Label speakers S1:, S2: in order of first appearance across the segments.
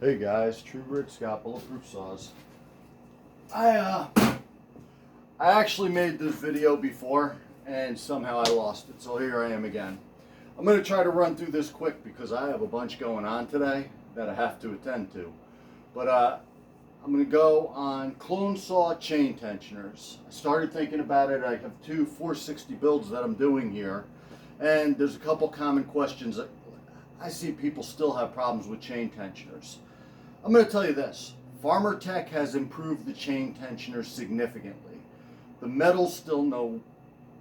S1: Hey guys, True Grit Scott, Bulletproof Saws. I actually made this video before and somehow I lost it, so here I am again. I'm going to try to run through this quick because I have a bunch going on today that I have to attend to. But I'm going to go on clone saw chain tensioners. I started thinking about it. I have two 460 builds that I'm doing here, and there's a couple common questions that I see people still have problems with chain tensioners. I'm going to tell you this. Farmer Tech has improved the chain tensioner significantly. The metal's still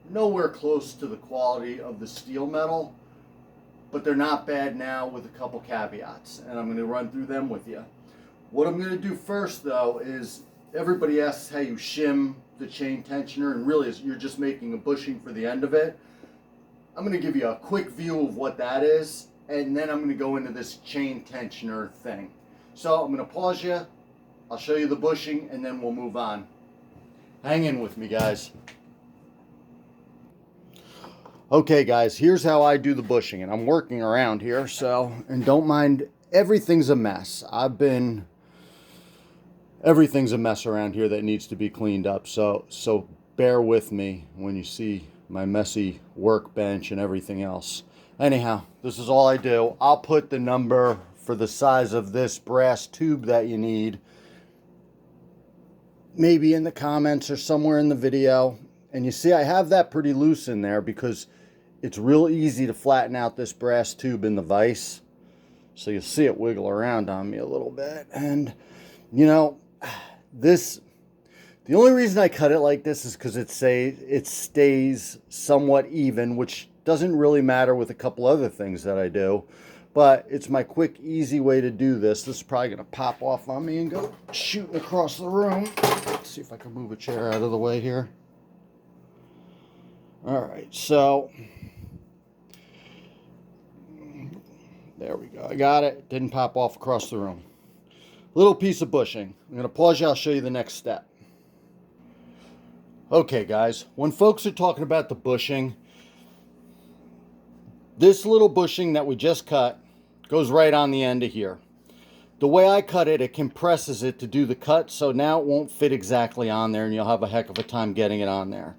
S1: nowhere close to the quality of the steel metal, but they're not bad now with a couple caveats, and I'm going to run through them with you. What I'm going to do first, though, is everybody asks how you shim the chain tensioner, and really you're just making a bushing for the end of it. I'm going to give you a quick view of what that is, and then I'm going to go into this chain tensioner thing. So I'm going to pause you, I'll show you the bushing, and then we'll move on. Hang in with me, guys. Okay, guys, here's how I do the bushing, and I'm working around here, and don't mind, everything's a mess. Everything's a mess around here that needs to be cleaned up, so bear with me when you see my messy workbench and everything else. Anyhow, this is all I do. I'll put the number for the size of this brass tube that you need maybe in the comments or somewhere in the video. And you see I have that pretty loose in there because it's real easy to flatten out this brass tube in the vise. So you'll see it wiggle around on me a little bit. And you know, the only reason I cut it like this is because it stays somewhat even, which doesn't really matter with a couple other things that I do. But it's my quick, easy way to do this. This is probably going to pop off on me and go shooting across the room. Let's see if I can move a chair out of the way here. All right, so there we go. I got it. Didn't pop off across the room. Little piece of bushing. I'm going to pause you. I'll show you the next step. Okay, guys. When folks are talking about the bushing, this little bushing that we just cut goes right on the end of here. The way I cut it, it compresses it to do the cut, so now it won't fit exactly on there, and you'll have a heck of a time getting it on there.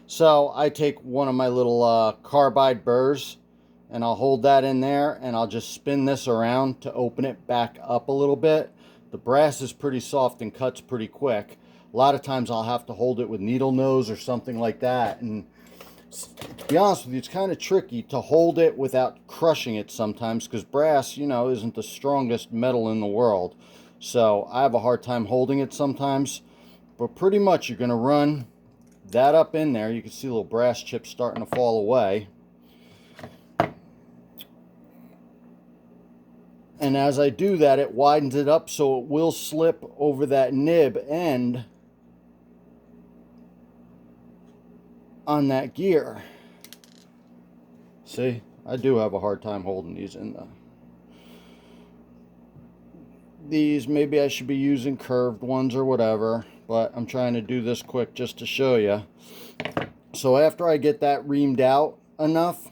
S1: So I take one of my little carbide burrs, and I'll hold that in there, and I'll just spin this around to open it back up a little bit. The brass is pretty soft and cuts pretty quick. A lot of times I'll have to hold it with needle nose or something like that, and to be honest with you, it's kind of tricky to hold it without crushing it sometimes because brass, you know, isn't the strongest metal in the world. So I have a hard time holding it sometimes. But pretty much you're going to run that up in there. You can see little brass chips starting to fall away. And as I do that, it widens it up so it will slip over that nib end on that gear. See, I do have a hard time holding these in the. These, maybe I should be using curved ones or whatever, but I'm trying to do this quick just to show you. So after I get that reamed out enough,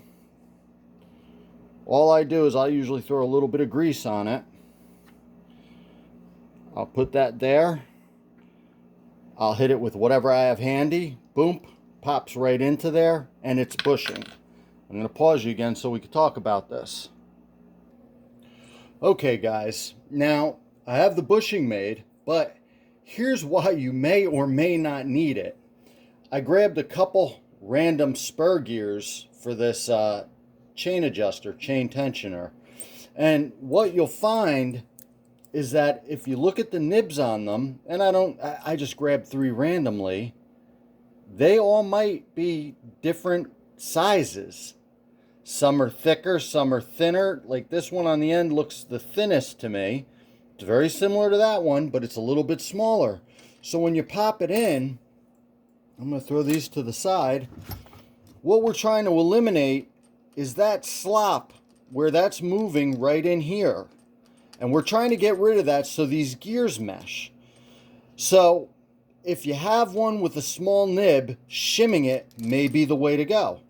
S1: all I do is I usually throw a little bit of grease on it. I'll put that there. I'll hit it with whatever I have handy. Boom. Pops right into there, and it's bushing. I'm going to pause you again so we can talk about this. Okay, guys. Now, I have the bushing made, but here's why you may or may not need it. I grabbed a couple random spur gears for this chain adjuster, chain tensioner. And what you'll find is that if you look at the nibs on them, and I just grabbed 3 randomly, they all might be different sizes. Some are thicker, some are thinner. Like this one on the end looks the thinnest to me. It's very similar to that one, but it's a little bit smaller. So when you pop it in, I'm going to throw these to the side. What we're trying to eliminate is that slop where that's moving right in here. And we're trying to get rid of that so these gears mesh. So if you have one with a small nib, shimming it may be the way to go.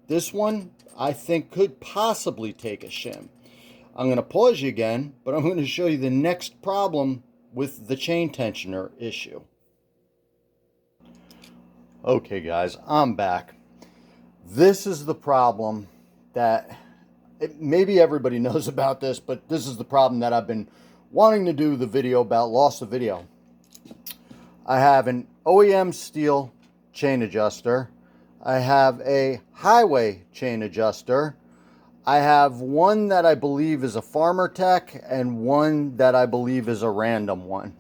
S1: This one, I think, could possibly take a shim. I'm going to pause you again, but I'm going to show you the next problem with the chain tensioner issue. Okay guys, I'm back. This is the problem that maybe everybody knows about this, but this is the problem that I've been wanting to do the video about, lost the video. I have an OEM Stihl chain adjuster. I have a highway chain adjuster. I have one that I believe is a Farmer Tech and one that I believe is a random one.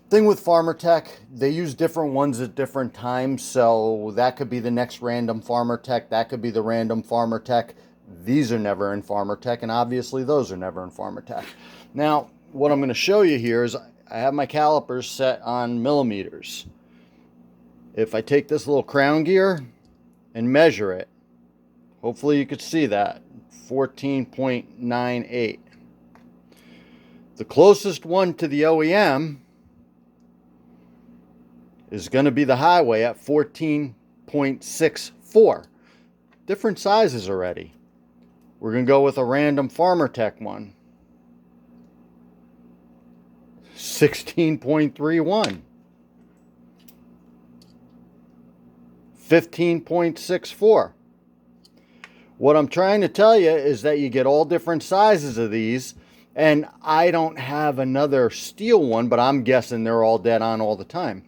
S1: Thing with Farmer Tech, they use different ones at different times, so that could be the next random Farmer Tech, that could be the random Farmer Tech. These are never in Farmer Tech, and obviously those are never in Farmer Tech. Now, what I'm going to show you here is I have my calipers set on millimeters. If I take this little crown gear and measure it, hopefully you could see that, 14.98. The closest one to the OEM is going to be the highway at 14.64. Different sizes already. We're going to go with a random Farmer Tech one. 16.31. 15.64. What I'm trying to tell you is that you get all different sizes of these, and I don't have another Stihl one, but I'm guessing they're all dead on all the time.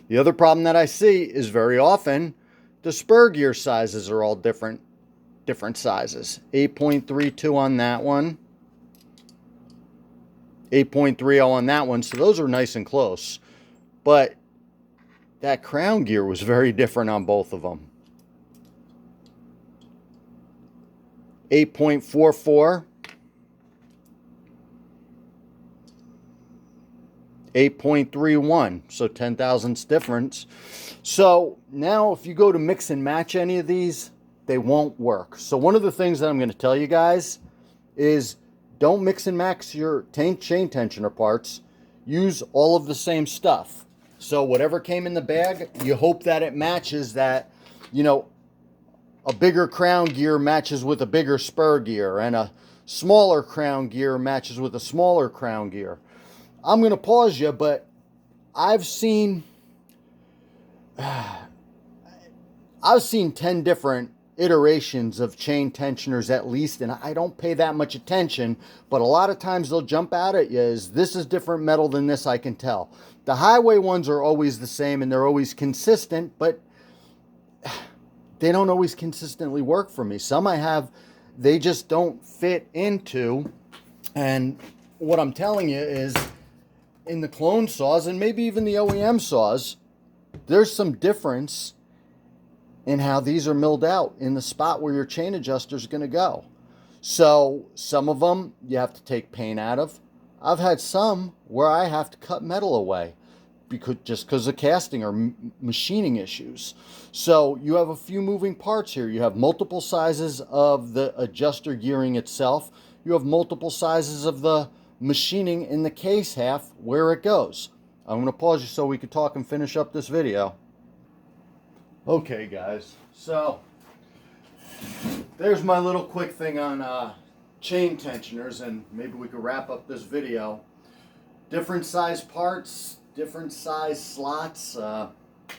S1: The other problem that I see is very often the spur gear sizes are all different sizes. 8.32 on that one, 8.30 on that one, so those are nice and close. But that crown gear was very different on both of them. 8.44, 8.31, so 10 thousandths difference. So now if you go to mix and match any of these, they won't work. So one of the things that I'm going to tell you guys is don't mix and match your chain tensioner parts. Use all of the same stuff. So whatever came in the bag, you hope that it matches that, you know, a bigger crown gear matches with a bigger spur gear, and a smaller crown gear matches with a smaller crown gear. I'm going to pause you, but I've seen 10 different iterations of chain tensioners at least, and I don't pay that much attention, but a lot of times they'll jump out at you as this is different metal than this, I can tell. The highway ones are always the same and they're always consistent, but they don't always consistently work for me. Some I have, they just don't fit into, and what I'm telling you is in the clone saws and maybe even the OEM saws, there's some difference in how these are milled out in the spot where your chain adjuster is going to go. So some of them you have to take paint out of. I've had some where I have to cut metal away because of casting or machining issues. So you have a few moving parts here. You have multiple sizes of the adjuster gearing itself. You have multiple sizes of the machining in the case half where it goes. I'm going to pause you so we can talk and finish up this video. Okay guys, so there's my little quick thing on chain tensioners, and maybe we could wrap up this video. Different size parts, different size slots.